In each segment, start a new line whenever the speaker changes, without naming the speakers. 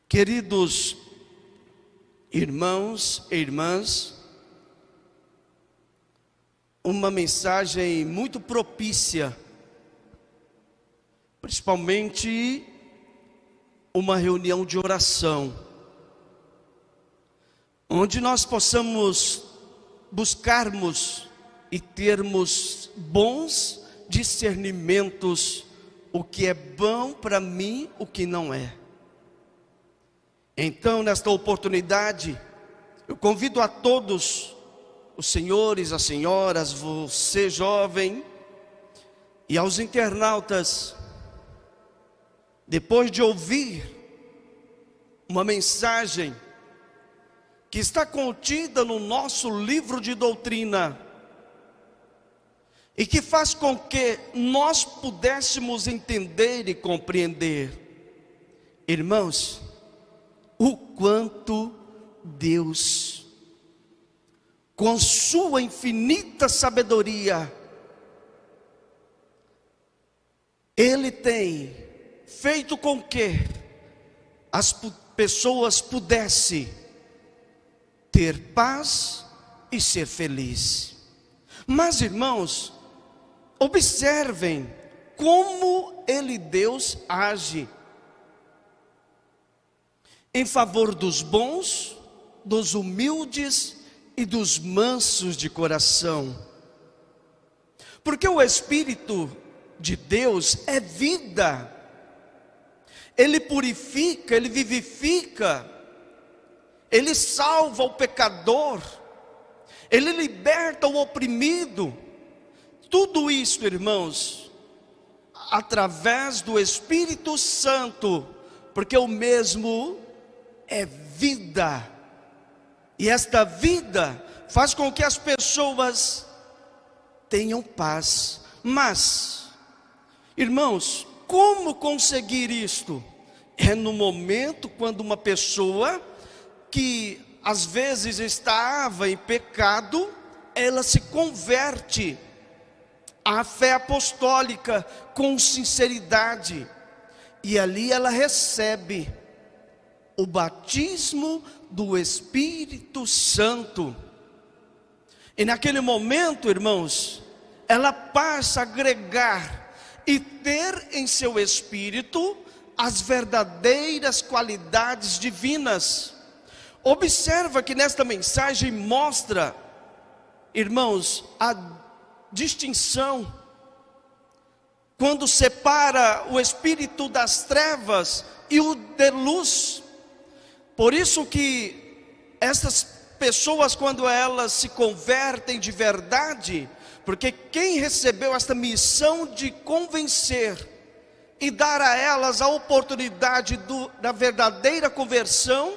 Queridos irmãos e irmãs, uma mensagem muito propícia, principalmente uma reunião de oração, onde nós possamos buscarmos e termos bons discernimentos, o que é bom para mim, o que não é. Então, nesta oportunidade, eu convido a todos, os senhores, as senhoras, você jovem, e aos internautas, depois de ouvir uma mensagem que está contida no nosso livro de doutrina, e que faz com que nós pudéssemos entender e compreender, irmãos, o quanto Deus, com sua infinita sabedoria, Ele tem feito com que as pessoas pudessem ter paz e ser felizes. Mas, irmãos, observem como Deus age em favor dos bons, dos humildes e dos mansos de coração. Porque o Espírito de Deus é vida. Ele purifica, Ele vivifica, Ele salva o pecador, Ele liberta o oprimido. Tudo isso, irmãos, através do Espírito Santo, porque o mesmo é vida, e esta vida faz com que as pessoas tenham paz. Mas, irmãos, como conseguir isto? É no momento quando uma pessoa que às vezes estava em pecado, ela se converte à fé apostólica com sinceridade, e ali ela recebe o batismo do Espírito Santo. E naquele momento, irmãos, ela passa a agregar e ter em seu espírito as verdadeiras qualidades divinas. Observa que nesta mensagem mostra, irmãos, a distinção quando separa o espírito das trevas e o de luz. Por isso que essas pessoas, quando elas se convertem de verdade, porque quem recebeu esta missão de convencer e dar a elas a oportunidade da verdadeira conversão,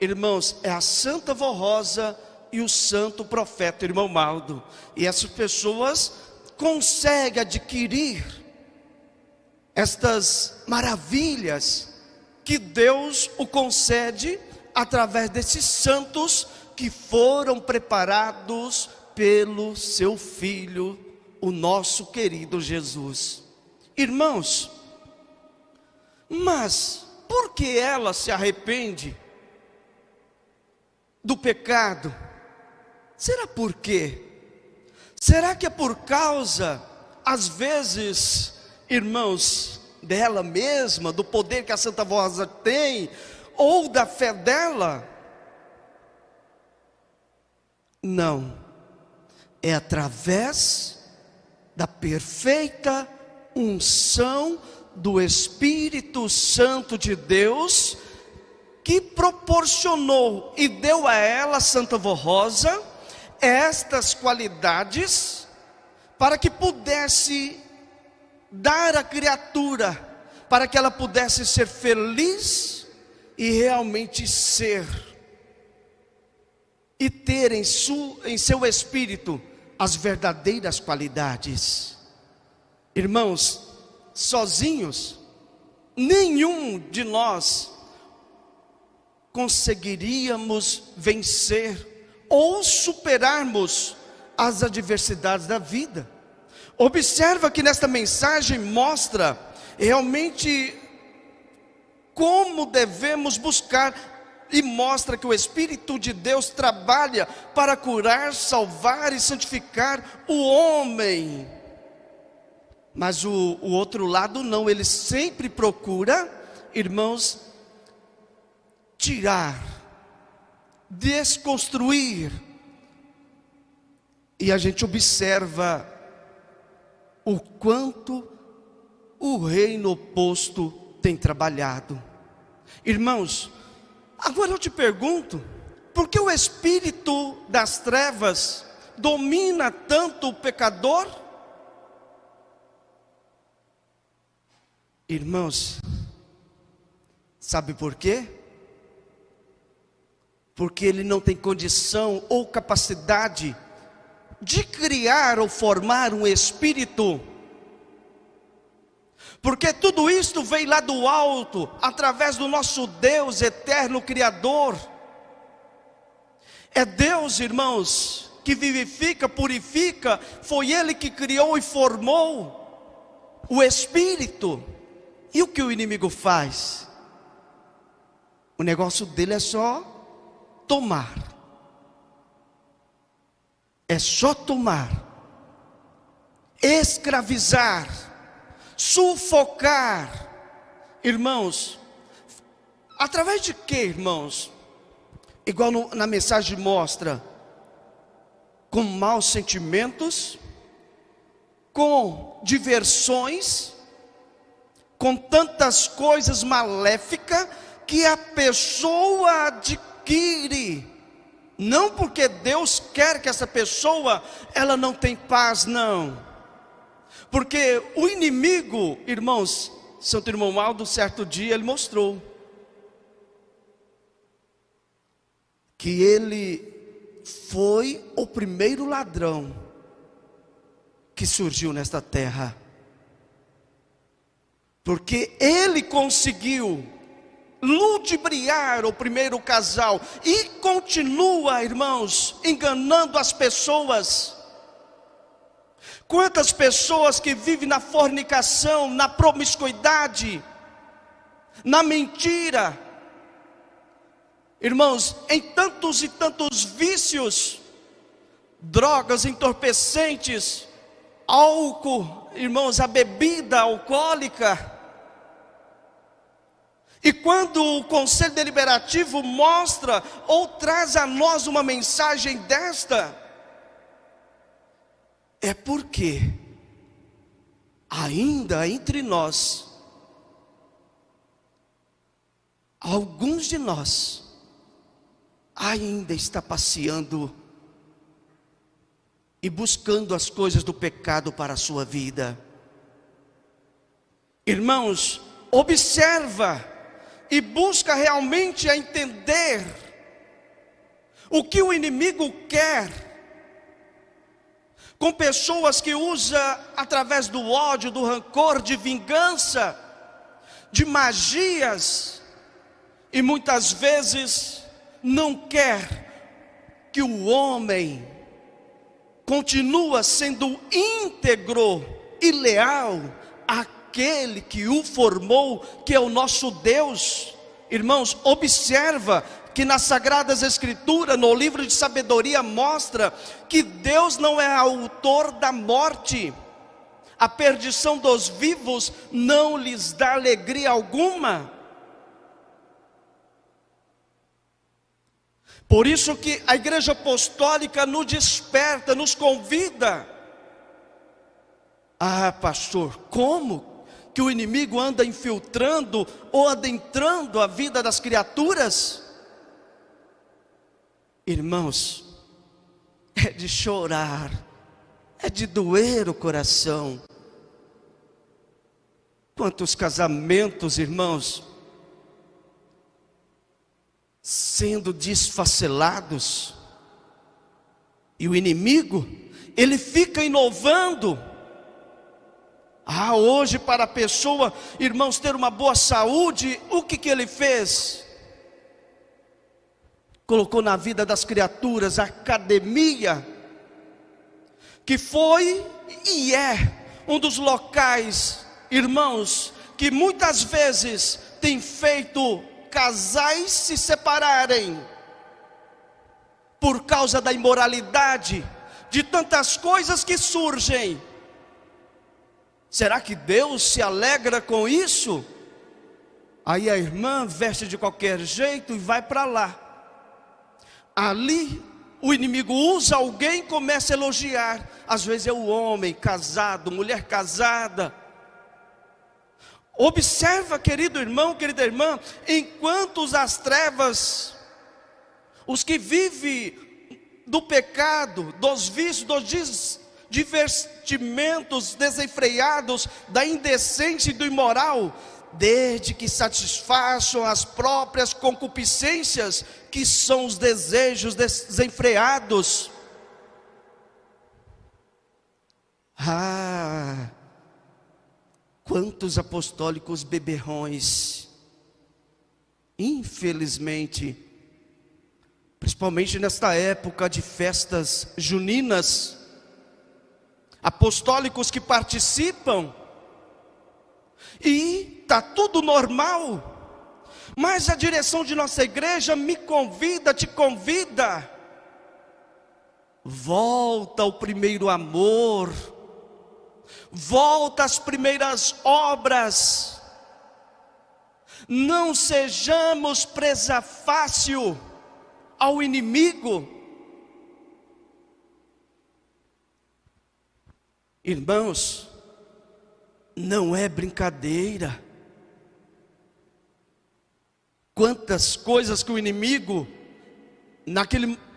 irmãos, é a Santa Vó Rosa e o Santo Profeta Irmão Maldo. E essas pessoas conseguem adquirir estas maravilhas que Deus o concede através desses santos que foram preparados pelo seu Filho, o nosso querido Jesus. Irmãos, mas por que ela se arrepende do pecado? Será por quê? Será que é por causa, às vezes, irmãos, dela mesma, do poder que a Santa Vó Rosa tem, ou da fé dela? Não, é através da perfeita unção do Espírito Santo de Deus, que proporcionou e deu a ela, Santa Vó Rosa, estas qualidades, para que pudesse dar à criatura, para que ela pudesse ser feliz e realmente ser, e ter em seu espírito as verdadeiras qualidades. Irmãos, sozinhos, nenhum de nós conseguiríamos vencer ou superarmos as adversidades da vida. Observa que nesta mensagem mostra realmente como como devemos buscar, e mostra que o Espírito de Deus trabalha para curar, salvar e santificar o homem. Mas o outro lado não, ele sempre procura, irmãos, tirar, desconstruir. E a gente observa o quanto o reino oposto tem trabalhado. Irmãos, agora eu te pergunto, por que o espírito das trevas domina tanto o pecador? Irmãos, sabe por quê? Porque ele não tem condição ou capacidade de criar ou formar um espírito. Porque tudo isto veio lá do alto, através do nosso Deus eterno Criador. É Deus, irmãos, que vivifica, purifica. Foi Ele que criou e formou o espírito. E o que o inimigo faz? O negócio dele é só tomar. É só tomar, escravizar, sufocar. Irmãos, através de quê, irmãos? Igual na mensagem mostra, com maus sentimentos, com diversões, com tantas coisas maléficas que a pessoa adquire. Não porque Deus quer que essa pessoa, ela não tem paz, não. Porque o inimigo, irmãos, Santo Irmão Aldo, certo dia, ele mostrou que ele foi o primeiro ladrão que surgiu nesta terra. Porque ele conseguiu ludibriar o primeiro casal e continua, irmãos, enganando as pessoas. Quantas pessoas que vivem na fornicação, na promiscuidade, na mentira, irmãos, em tantos e tantos vícios, drogas entorpecentes, álcool, irmãos, a bebida alcoólica. E quando o Conselho Deliberativo mostra ou traz a nós uma mensagem desta, é porque ainda entre nós, alguns de nós ainda está passeando e buscando as coisas do pecado para a sua vida. Irmãos, observa e busca realmente a entender o que o inimigo quer com pessoas que usam através do ódio, do rancor, de vingança, de magias, e muitas vezes não quer que o homem continue sendo íntegro e leal àquele que o formou, que é o nosso Deus. Irmãos, observa que nas Sagradas Escrituras, no livro de sabedoria, mostra que Deus não é autor da morte. A perdição dos vivos não lhes dá alegria alguma. Por isso que a Igreja Apostólica nos desperta, nos convida. Ah, pastor, como que o inimigo anda infiltrando ou adentrando a vida das criaturas? Irmãos, é de chorar, é de doer o coração. Quantos casamentos, irmãos, sendo desfacelados, e o inimigo, ele fica inovando. Hoje para a pessoa, irmãos, ter uma boa saúde, o que ele fez? Colocou na vida das criaturas a academia, que foi e é um dos locais, irmãos, que muitas vezes tem feito casais se separarem por causa da imoralidade, de tantas coisas que surgem. Será que Deus se alegra com isso? Aí a irmã veste de qualquer jeito e vai para lá. Ali o inimigo usa alguém e começa a elogiar. Às vezes é o homem casado, mulher casada. Observa, querido irmão, querida irmã, enquanto as trevas, os que vivem do pecado, dos vícios, dos divertimentos desenfreados, da indecência e do imoral, desde que satisfaçam as próprias concupiscências, que são os desejos desenfreados. Quantos apostólicos beberrões, infelizmente, principalmente nesta época de festas juninas, apostólicos que participam, e está tudo normal, mas a direção de nossa igreja me convida, te convida, volta ao primeiro amor, volta às primeiras obras, não sejamos presa fácil ao inimigo. Irmãos, não é brincadeira. Quantas coisas que o inimigo,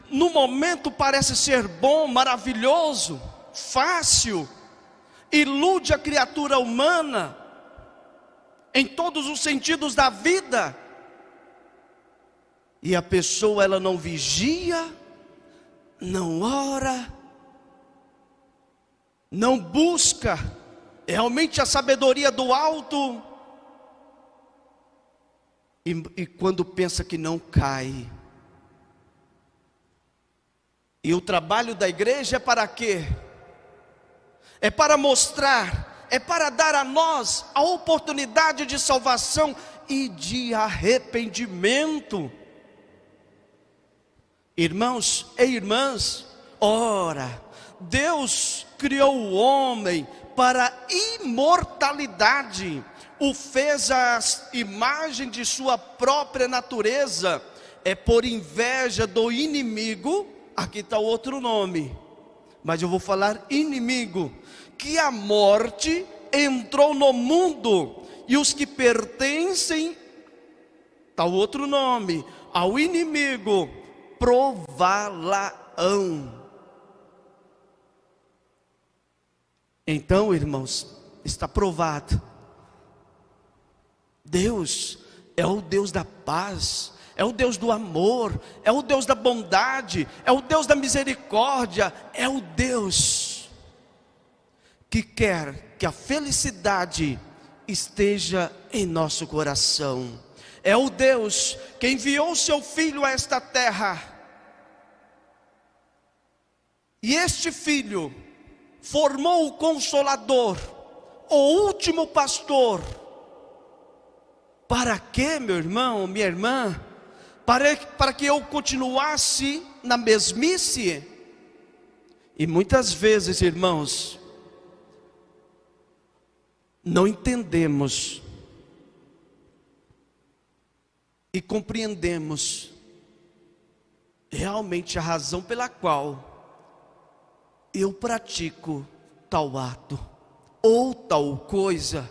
no momento parece ser bom, maravilhoso, fácil, ilude a criatura humana, em todos os sentidos da vida, e a pessoa ela não vigia, não ora, não busca realmente a sabedoria do alto, e quando pensa que não cai. E o trabalho da igreja é para quê? É para mostrar, é para dar a nós a oportunidade de salvação e de arrependimento. Irmãos e irmãs, ora, Deus criou o homem para a imortalidade, o fez à imagem de sua própria natureza. É por inveja do inimigo, aqui está outro nome, mas eu vou falar inimigo, que a morte entrou no mundo, e os que pertencem, está outro nome, ao inimigo, prová-la-ão. Então, irmãos, está provado, Deus é o Deus da paz, é o Deus do amor, é o Deus da bondade, é o Deus da misericórdia, é o Deus que quer que a felicidade esteja em nosso coração. É o Deus que enviou seu Filho a esta terra, e este Filho formou o Consolador, o último pastor. Para quê, meu irmão, minha irmã? Para que eu continuasse na mesmice. E muitas vezes, irmãos, não entendemos e compreendemos realmente a razão pela qual eu pratico tal ato ou tal coisa.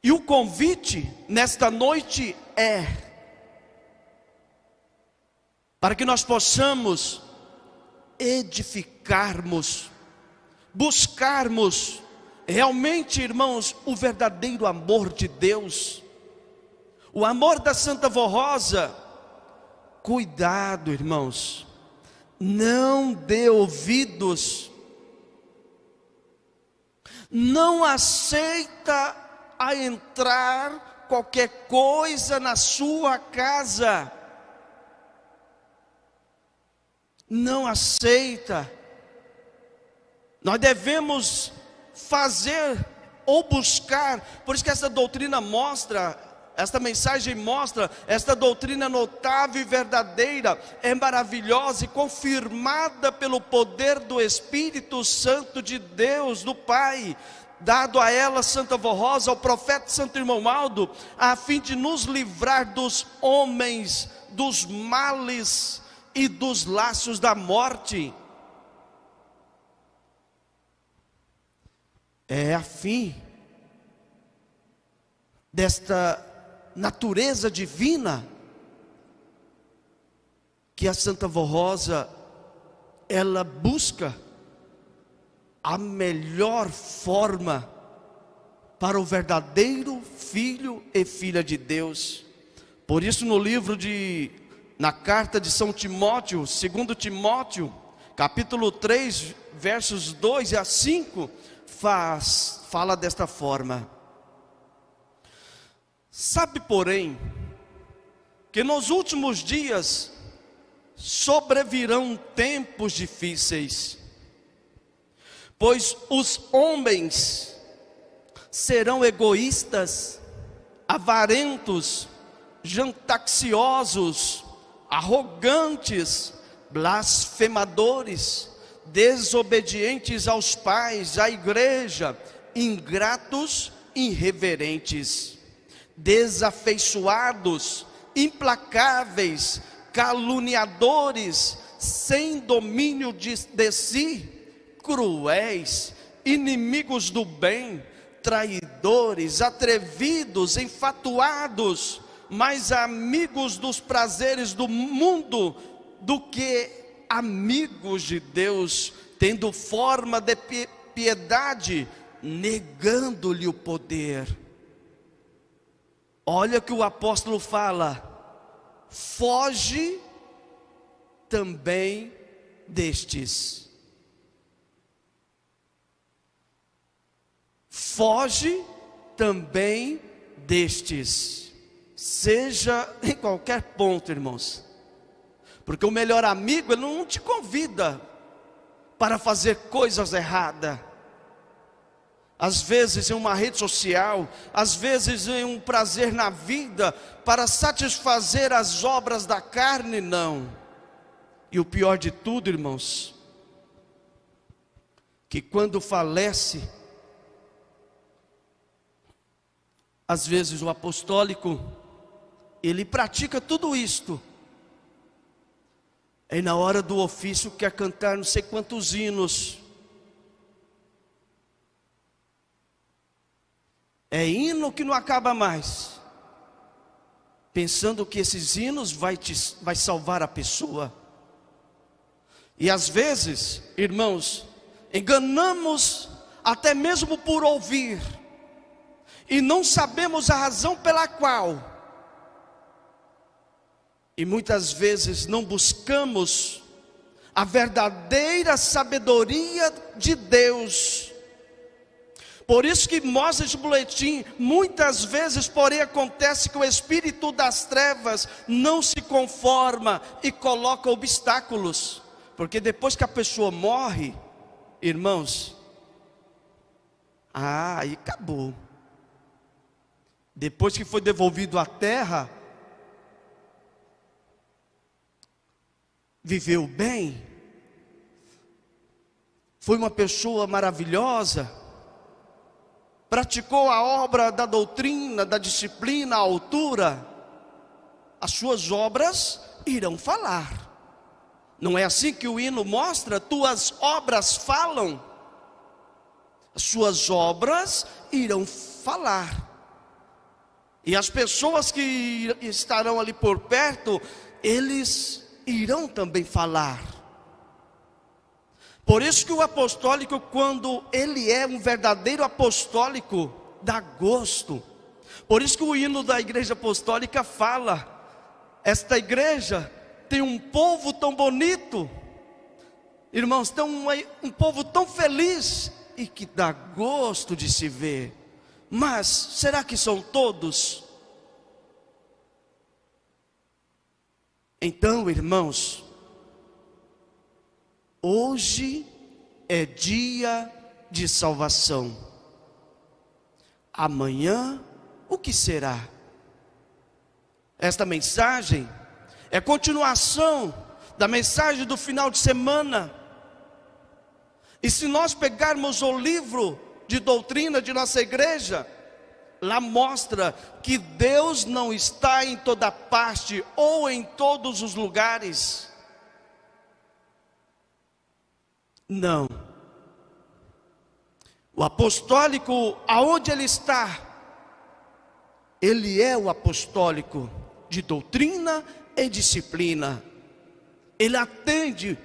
E o convite nesta noite é para que nós possamos edificarmos, buscarmos realmente, irmãos, o verdadeiro amor de Deus, o amor da Santa Vó Rosa. Cuidado, irmãos, não dê ouvidos, não aceita a entrar qualquer coisa na sua casa, não aceita. Nós devemos fazer ou buscar. Por isso que essa doutrina mostra, esta mensagem mostra, esta doutrina notável e verdadeira, é maravilhosa e confirmada pelo poder do Espírito Santo de Deus, do Pai, dado a ela, Santa Vó Rosa, ao profeta Santo Irmão Aldo, a fim de nos livrar dos homens, dos males e dos laços da morte. É a fim desta natureza divina que a Santa Vó Rosa, ela busca a melhor forma para o verdadeiro filho e filha de Deus. Por isso na carta de São Timóteo, 2 Timóteo, capítulo 3, versos 2 a 5, fala desta forma: sabe, porém, que nos últimos dias sobrevirão tempos difíceis, pois os homens serão egoístas, avarentos, jactanciosos, arrogantes, blasfemadores, desobedientes aos pais, à igreja, ingratos, irreverentes, desafeiçoados, implacáveis, caluniadores, sem domínio de si, cruéis, inimigos do bem, traidores, atrevidos, enfatuados, mais amigos dos prazeres do mundo do que amigos de Deus, tendo forma de piedade, negando-lhe o poder. Olha o que o apóstolo fala: foge também destes. Foge também destes. Seja em qualquer ponto, irmãos. Porque o melhor amigo, ele não te convida para fazer coisas erradas. Às vezes em uma rede social, às vezes em um prazer na vida, para satisfazer as obras da carne, não. E o pior de tudo, irmãos, que quando falece, às vezes o apostólico, ele pratica tudo isto. Aí na hora do ofício quer cantar não sei quantos hinos. É hino que não acaba mais, pensando que esses hinos vai salvar a pessoa. E às vezes, irmãos, enganamos até mesmo por ouvir, e não sabemos a razão pela qual. E muitas vezes não buscamos a verdadeira sabedoria de Deus. Por isso que mostra esse boletim, muitas vezes, porém, acontece que o espírito das trevas não se conforma e coloca obstáculos. Porque depois que a pessoa morre, irmãos, aí acabou. Depois que foi devolvido à terra, viveu bem, foi uma pessoa maravilhosa, praticou a obra da doutrina, da disciplina à altura, as suas obras irão falar. Não é assim que o hino mostra? Tuas obras falam. As suas obras irão falar. E as pessoas que estarão ali por perto, eles irão também falar. Por isso que o apostólico, quando ele é um verdadeiro apostólico, dá gosto. Por isso que o hino da igreja apostólica fala: esta igreja tem um povo tão bonito, irmãos, tem um povo tão feliz e que dá gosto de se ver. Mas será que são todos? Então, irmãos, hoje é dia de salvação. amanhã o que será? Esta mensagem é continuação da mensagem do final de semana. E se nós pegarmos o livro de doutrina de nossa igreja, lá mostra que Deus não está em toda parte ou em todos os lugares. Não. O apostólico, aonde ele está? Ele é o apostólico de doutrina e disciplina. Ele atende,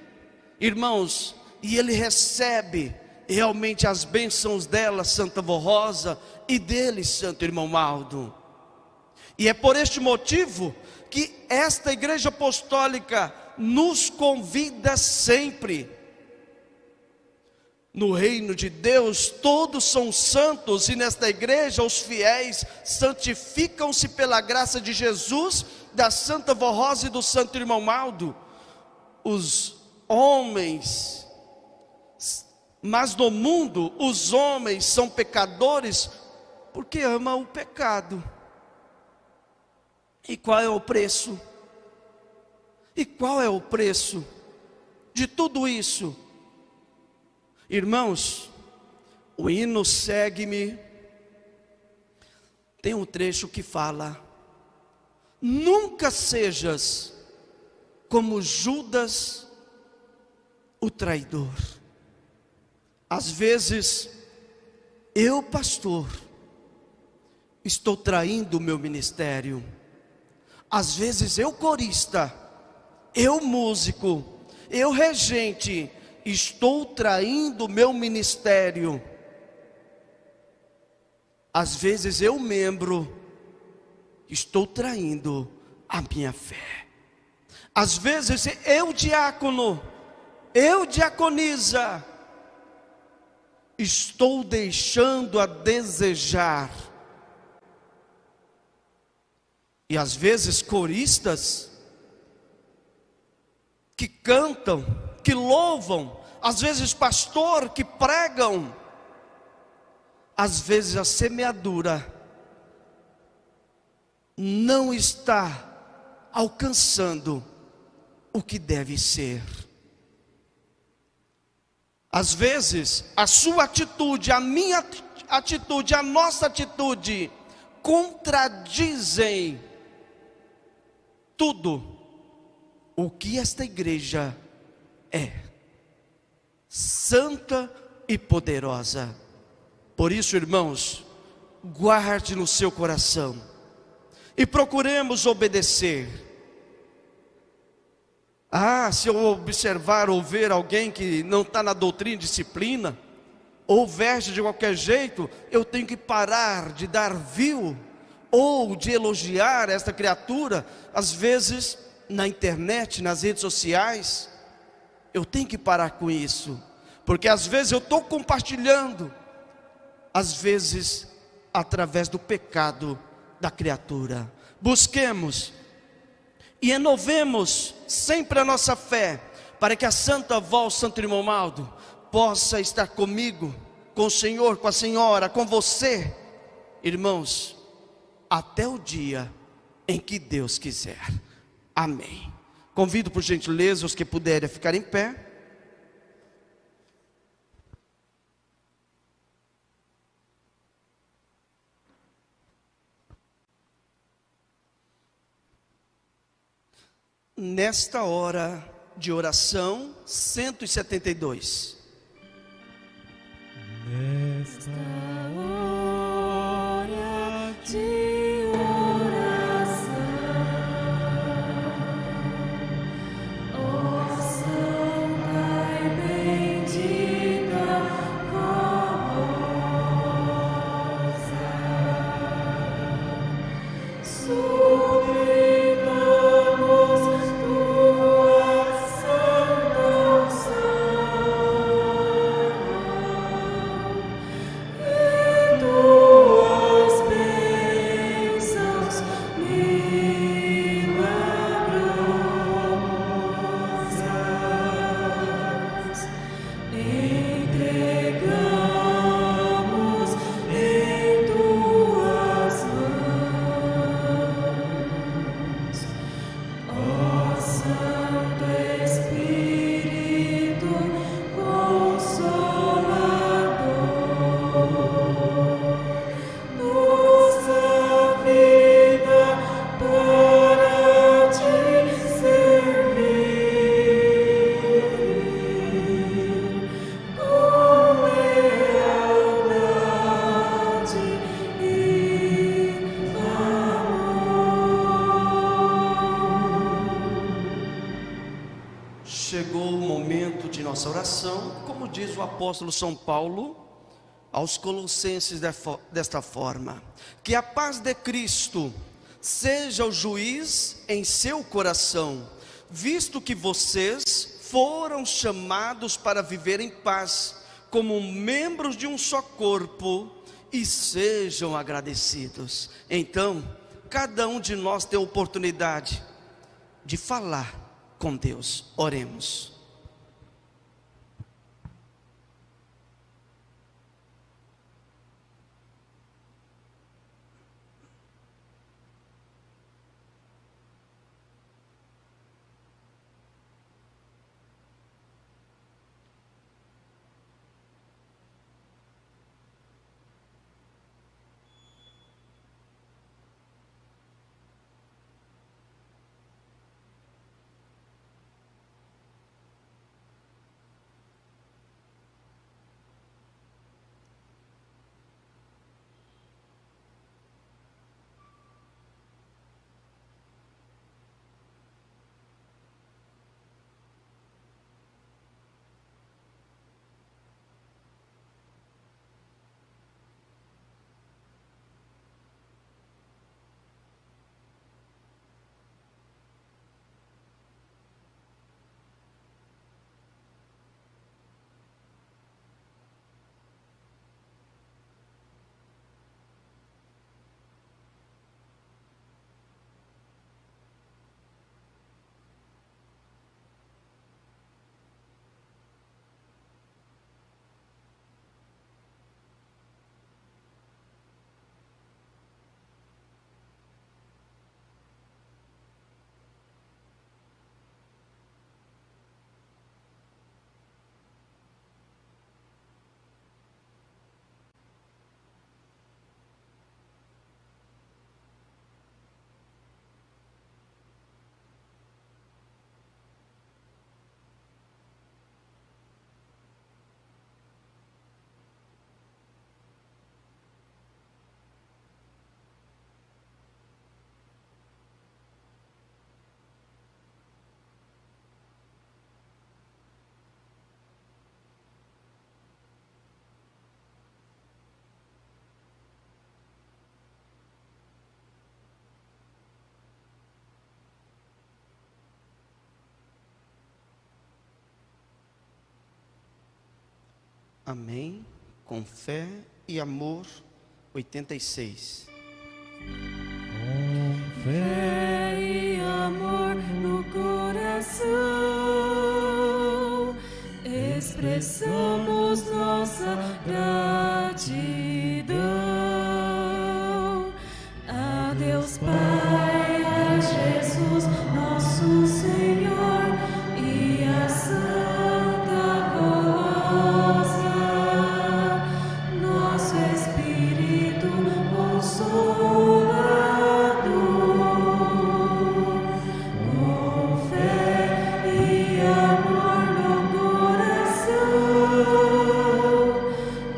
irmãos, e ele recebe realmente as bênçãos dela, Santa Vó Rosa, e dele, Santo Irmão Aldo. E é por este motivo que esta igreja apostólica nos convida sempre. No reino de Deus, todos são santos, e nesta igreja os fiéis santificam-se pela graça de Jesus, da Santa Vó Rosa e do Santo Irmão Aldo. Os homens, mas no mundo os homens são pecadores porque amam o pecado. E qual é o preço? E qual é o preço de tudo isso? Irmãos, o hino Segue-me tem um trecho que fala: nunca sejas como Judas o traidor. Às vezes, eu, pastor, estou traindo o meu ministério. Às vezes eu, corista, eu, músico, eu, regente, estou traindo o meu ministério. Às vezes eu, membro, estou traindo a minha fé. Às vezes eu, diácono, eu, diaconisa, estou deixando a desejar. E às vezes coristas que cantam, que louvam, às vezes pastor que pregam, às vezes a semeadura não está alcançando o que deve ser. Às vezes a sua atitude, a minha atitude, a nossa atitude contradizem tudo o que esta igreja é, santa e poderosa. Por isso, irmãos, guarde no seu coração e procuremos obedecer. Se eu observar ou ver alguém que não está na doutrina e disciplina, ou veste de qualquer jeito, eu tenho que parar de dar view ou de elogiar esta criatura. Às vezes na internet, nas redes sociais, eu tenho que parar com isso, porque às vezes eu estou compartilhando, às vezes através do pecado da criatura. Busquemos e renovemos sempre a nossa fé, para que a Santa Vó, Santo Irmão Aldo, possa estar comigo, com o Senhor, com a Senhora, com você, irmãos, até o dia em que Deus quiser. Amém. Convido por gentileza os que puderem a ficar em pé. Nesta hora de oração 172.
Nesta hora de oração, ó Santa e bendita Rosa, suplicamos tua santa unção.
nossa oração, como diz o apóstolo São Paulo aos Colossenses desta forma: que a paz de Cristo seja o juiz em seu coração, visto que vocês foram chamados para viver em paz, como membros de um só corpo, e sejam agradecidos. Então, cada um de nós tem a oportunidade de falar com Deus. Oremos. Amém. Com fé e amor. 86.
Com fé e amor no coração, expressamos nossa gratidão a Deus Pai, a Jesus nosso Senhor e a Santa Rosa, nosso Espírito Consolador. Com fé e amor no coração,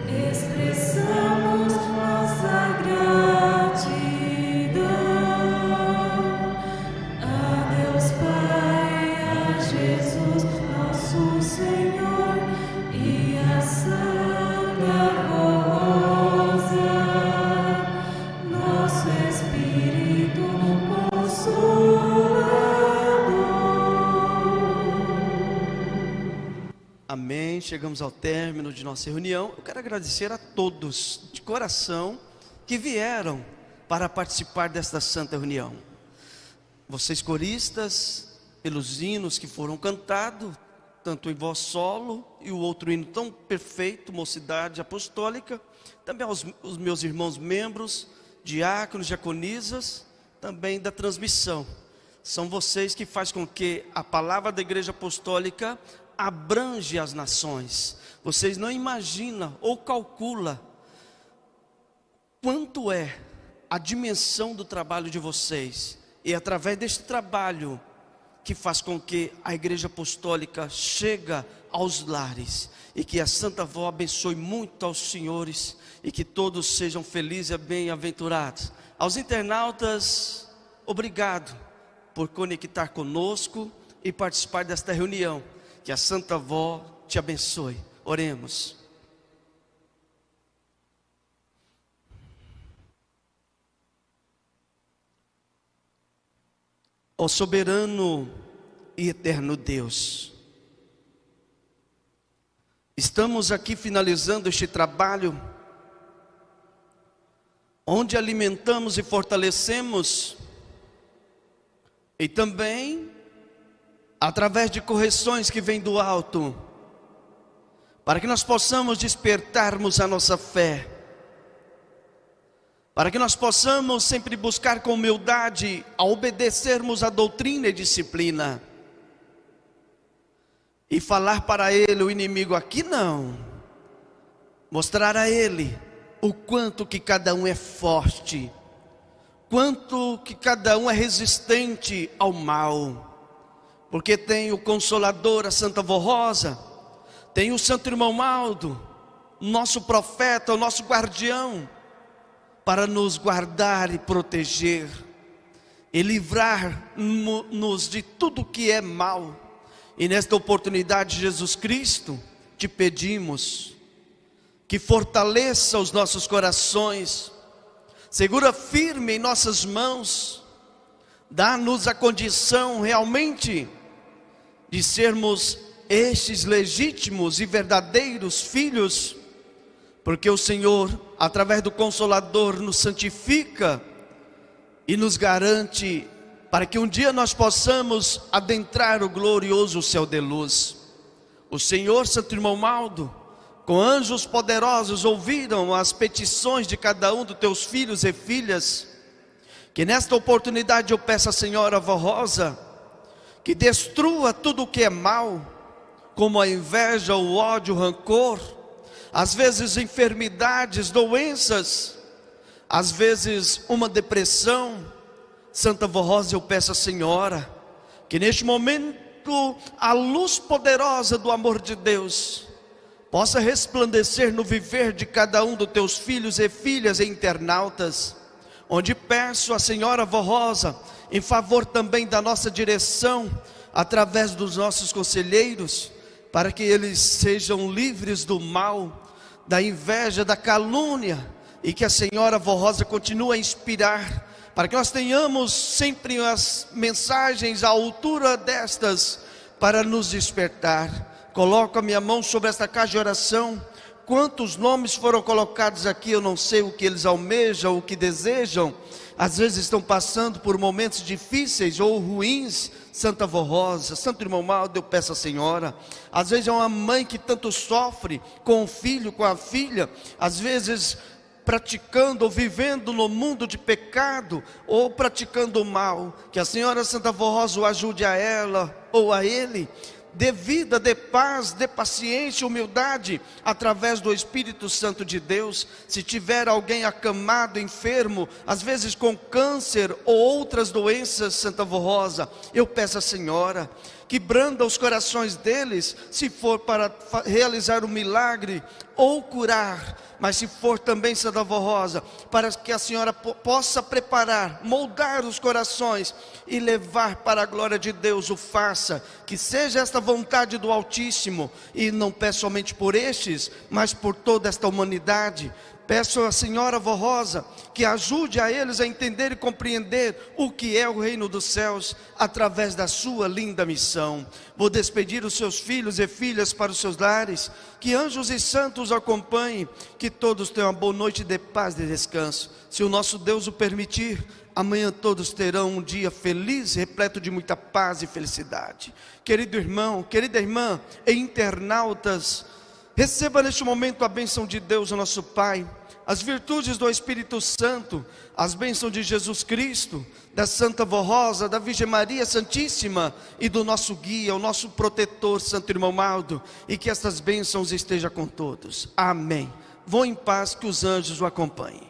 expressamos nossa gratidão a Deus Pai, a Jesus nosso Senhor e a Santa Rosa, nosso Espírito Consolador.
Amém. Chegamos ao término de nossa reunião. Eu quero agradecer a todos de coração que vieram para participar desta santa reunião. Vocês coristas, pelos hinos que foram cantados, tanto em voz solo e o outro hino tão perfeito, Mocidade Apostólica. Também os meus irmãos membros, diáconos, diaconisas, também da transmissão. São vocês que fazem com que a palavra da Igreja Apostólica abrange as nações. Vocês não imaginam ou calculam quanto é a dimensão do trabalho de vocês. E é através deste trabalho que faz com que a Igreja Apostólica chega aos lares. E que a Santa Vó abençoe muito aos senhores. E que todos sejam felizes e bem-aventurados. Aos internautas, obrigado por conectar conosco e participar desta reunião. Que a Santa Vó te abençoe. Oremos. Ó soberano e eterno Deus, estamos aqui finalizando este trabalho, onde alimentamos e fortalecemos, e também através de correções que vêm do alto, para que nós possamos despertarmos a nossa fé, para que nós possamos sempre buscar com humildade a obedecermos a doutrina e disciplina, e falar para ele, o inimigo, aqui não, mostrar a ele o quanto que cada um é forte, quanto que cada um é resistente ao mal, porque tem o Consolador, a Santa Vó Rosa, tem o Santo Irmão Maldo, nosso profeta, o nosso guardião, para nos guardar e proteger, e livrar-nos de tudo que é mal. E nesta oportunidade, Jesus Cristo, te pedimos que fortaleça os nossos corações, segura firme em nossas mãos, dá-nos a condição realmente de sermos estes legítimos e verdadeiros filhos, porque o Senhor, através do Consolador, nos santifica e nos garante para que um dia nós possamos adentrar o glorioso céu de luz. O Senhor, Santo Irmão Maldo, com anjos poderosos, ouviram as petições de cada um dos teus filhos e filhas, que nesta oportunidade eu peço à Senhora Vó Rosa, que destrua tudo o que é mal, como a inveja, o ódio, o rancor, às vezes enfermidades, doenças, às vezes uma depressão. Santa Vó Rosa, eu peço à Senhora, que neste momento a luz poderosa do amor de Deus possa resplandecer no viver de cada um dos teus filhos e filhas e internautas, onde peço à Senhora Vó Rosa, em favor também da nossa direção, através dos nossos conselheiros, para que eles sejam livres do mal, da inveja, da calúnia, e que a Senhora Vó Rosa continue a inspirar, para que nós tenhamos sempre as mensagens à altura destas, para nos despertar. Coloco a minha mão sobre esta caixa de oração. Quantos nomes foram colocados aqui, eu não sei o que eles almejam, o que desejam. Às vezes estão passando por momentos difíceis ou ruins. Santa Vó Rosa, Santo Irmão Maldo, eu peço à Senhora. Às vezes é uma mãe que tanto sofre com o filho, com a filha, às vezes praticando ou vivendo no mundo de pecado, ou praticando o mal. Que a Senhora Santa Vó Rosa o ajude a ela ou a ele, dê vida, dê paz, dê paciência, humildade, através do Espírito Santo de Deus. Se tiver alguém acamado, enfermo, às vezes com câncer ou outras doenças, Santa Vó Rosa, eu peço à Senhora que branda os corações deles, se for para realizar um milagre ou curar, mas se for também, Santa Vó Rosa, para que a Senhora possa preparar, moldar os corações e levar para a glória de Deus, o faça, que seja esta vontade do Altíssimo, e não peço somente por estes, mas por toda esta humanidade. Peço à Senhora Vó Rosa que ajude a eles a entender e compreender o que é o reino dos céus, através da sua linda missão. Vou despedir os seus filhos e filhas para os seus lares, que anjos e santos acompanhem, que todos tenham uma boa noite de paz e descanso. Se o nosso Deus o permitir, amanhã todos terão um dia feliz, repleto de muita paz e felicidade. Querido irmão, querida irmã e internautas, receba neste momento a bênção de Deus, o nosso Pai, as virtudes do Espírito Santo, as bênçãos de Jesus Cristo, da Santa Vó Rosa, da Virgem Maria Santíssima e do nosso guia, o nosso protetor, Santo Irmão Maldo, e que estas bênçãos estejam com todos. Amém. Vão em paz, que os anjos o acompanhem.